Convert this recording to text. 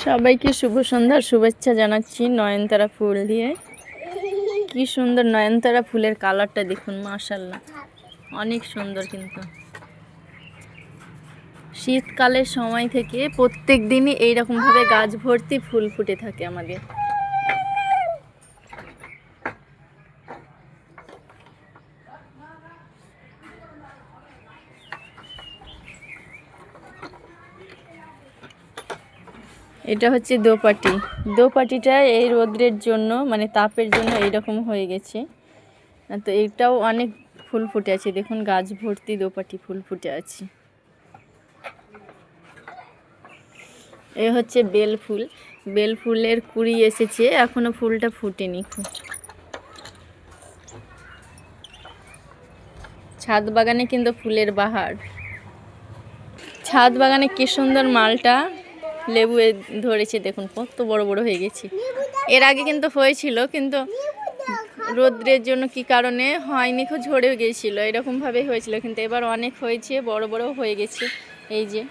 সবাইকে শুভ সন্ধ্যার শুভেচ্ছা জানাচ্ছি নয়নতারা ফুল দিয়ে। কি সুন্দর নয়নতারা ফুলের কালারটা দেখুন, মাশাআল্লাহ অনেক সুন্দর। কিন্তু শীতকালের সময় থেকে প্রত্যেক দিনই এইরকমভাবে গাছ ভর্তি ফুল ফুটে থাকে আমাদের। এটা হচ্ছে দোপাটি। দোপাটিটা এই রোদ্রের জন্য মানে তাপের জন্য এইরকম হয়ে গেছে। তো এটাও অনেক ফুল ফুটে আছে, দেখুন গাছ ভর্তি দোপাটি ফুল ফুটে আছে। এ হচ্ছে বেল ফুল। বেল ফুলের কুড়ি এসেছে, এখনো ফুলটা ফুটেনি। ছাদ বাগানে কিন্তু ফুলের বাহার। ছাদ বাগানে কি সুন্দর মালটা লেবু ধরেছে, দেখুন কত বড় বড় হয়ে গেছে। এর আগে কিন্তু হয়েছিল, কিন্তু রোদ্রের জন্য কি কারণে হয়নি, খুব ঝরে গিয়েছিল, এরকম ভাবে হয়েছিল। কিন্তু এবার অনেক হয়েছে, বড় বড় হয়ে গেছে। এই যে